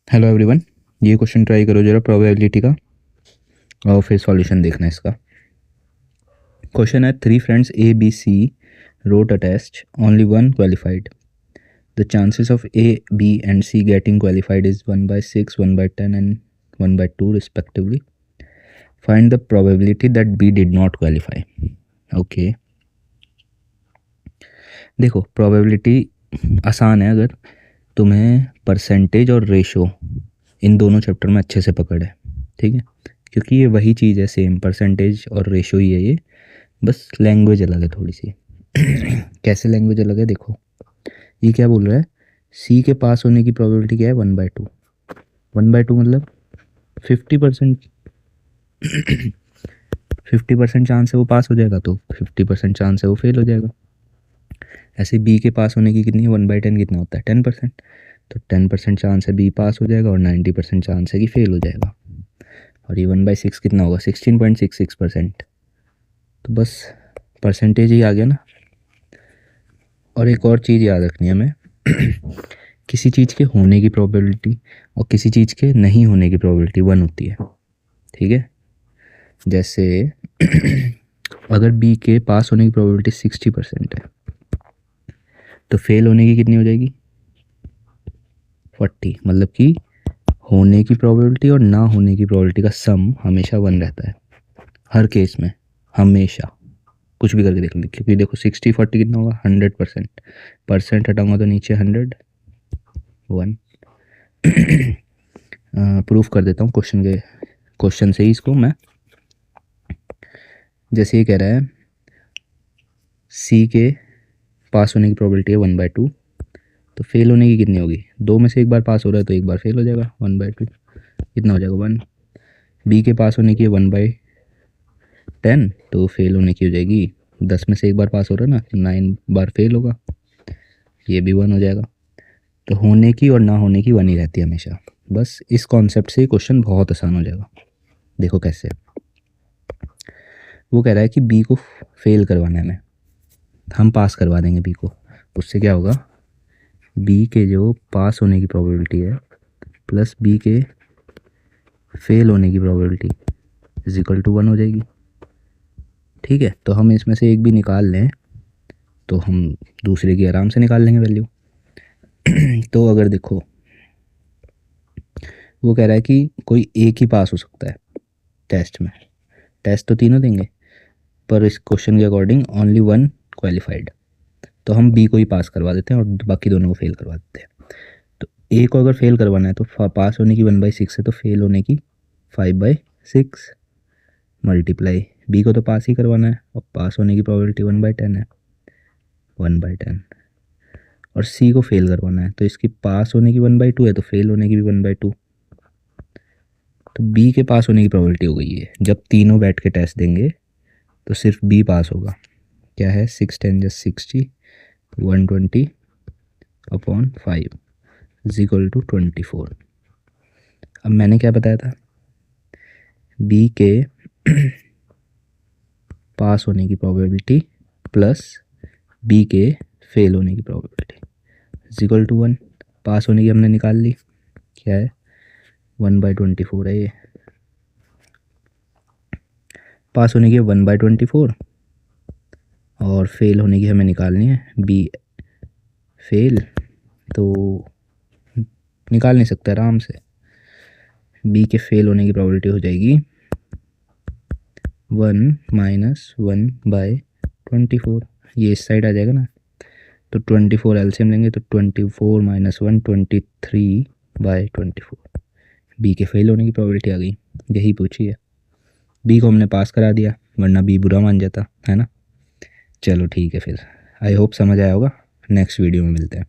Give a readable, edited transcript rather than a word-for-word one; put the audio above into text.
Hello everyone, ये question try करो जरा प्रोबेबिलिटी का और फिर सॉल्यूशन देखना इसका। क्वेश्चन है, 3 friends A B C wrote a test, only one qualified. The chances of A, B and C getting qualified is 1/6, 1/10 and 1/2 respectively. Find the probability that B did not qualify. Okay. देखो, probability आसान है अगर तुम्हें percentage और ratio इन दोनों chapter में अच्छे से पकड़ है, ठीक है, क्योंकि ये वही चीज़ है, सेम परसेंटेज और रेशो ही है ये, बस लैंग्वेज अलग है थोड़ी सी। कैसे लैंग्वेज अलग है देखो, ये क्या बोल रहा है, सी के पास होने की प्रोबेबिलिटी क्या है 1/2। 1/2 मतलब 50%। 50% चांस है वो पास हो जाएगा, तो 50% चांस है वो फेल हो जाएगा। ऐसे बी के पास होने की कितनी है, 1/10 कितना होता है 10%, तो 10% चांस है बी पास हो जाएगा और 90% चांस है कि फेल हो जाएगा। और ये 1/6 कितना होगा, 16.66%। तो बस परसेंटेज ही आ गया ना। और एक और चीज़ याद रखनी है हमें, किसी चीज़ के होने की प्रोबेबिलिटी और किसी चीज़ के नहीं होने की प्रोबेबिलिटी 1 होती है, ठीक है। जैसे अगर बी के पास होने की प्रोबेबिलिटी 60% है तो फेल होने की कितनी हो जाएगी 40, मतलब कि होने की प्रोबेबिलिटी और ना होने की प्रोबेबिलिटी का सम हमेशा 1 रहता है हर केस में, हमेशा। कुछ भी करके देख लो, क्योंकि देखो 60-40 कितना होगा 100%, परसेंट हटाऊंगा तो नीचे 100 1। प्रूफ कर देता हूँ क्वेश्चन से ही इसको मैं। जैसे ये कह रहा है सी के पास होने की प्रोबेबिलिटी है 1/2, तो फेल होने की कितनी होगी, दो में से एक बार पास हो रहा है तो एक बार फेल हो जाएगा, 1/2 कितना हो जाएगा 1। बी के पास होने की है 1/10, तो फेल होने की हो जाएगी 10 में से एक बार पास हो रहा है ना, 9 बार फेल होगा, ये भी 1 हो जाएगा। तो होने की और ना होने की 1 ही रहती है हमेशा। बस इस कॉन्सेप्ट से क्वेश्चन बहुत आसान हो जाएगा। देखो कैसे, वो कह रहा है कि बी को फेल करवाना है हमें, हम पास करवा देंगे बी को। उससे क्या होगा, बी के जो पास होने की प्रोबेबिलिटी है प्लस बी के फेल होने की प्रोबेबिलिटी इज इक्वल टू 1 हो जाएगी, ठीक है। तो हम इसमें से एक भी निकाल लें तो हम दूसरे की आराम से निकाल लेंगे वैल्यू। तो अगर देखो, वो कह रहा है कि कोई एक ही पास हो सकता है टेस्ट में, टेस्ट तो तीनों देंगे पर इस क्वेश्चन के अकॉर्डिंग ओनली 1 क्वालिफाइड, तो हम बी को ही पास करवा देते हैं और बाकी दोनों को फेल करवा देते हैं। तो ए को अगर फेल करवाना है तो पास होने की 1/6 है, तो फेल होने की 5/6 मल्टीप्लाई, बी को तो पास ही करवाना है और पास होने की प्रोबेबिलिटी 1/10 है, 1/10। और सी को फेल करवाना है तो इसकी पास होने की 1/2 है, तो फेल होने की भी 1/2। तो बी के पास होने की प्रोबेबिलिटी हो गई है, जब तीनों बैठ के टेस्ट देंगे तो सिर्फ बी पास होगा। क्या है, 6×10=60, 120/5 इज इक्वल टू 24। अब मैंने क्या बताया था, बी के पास होने की प्रोबेबिलिटी प्लस बी के फेल होने की प्रोबेबिलिटी इज इक्वल टू 1। पास होने की हमने निकाल ली, क्या है 1/24 है ये, पास होने की 1/24 और फेल होने की हमें निकालनी है बी फेल, तो निकाल नहीं सकते आराम से। बी के फेल होने की प्रोबेबिलिटी हो जाएगी 1 - 1/24, ये इस साइड आ जाएगा ना, तो 24 एलसीएम लेंगे तो 24 - 1 23/24, बी के फेल होने की प्रोबेबिलिटी आ गई, यही पूछी है। बी को हमने पास करा दिया, वरना बी बुरा मान जाता है ना। चलो ठीक है, फिर आई होप समझ आया होगा, नेक्स्ट वीडियो में मिलते हैं।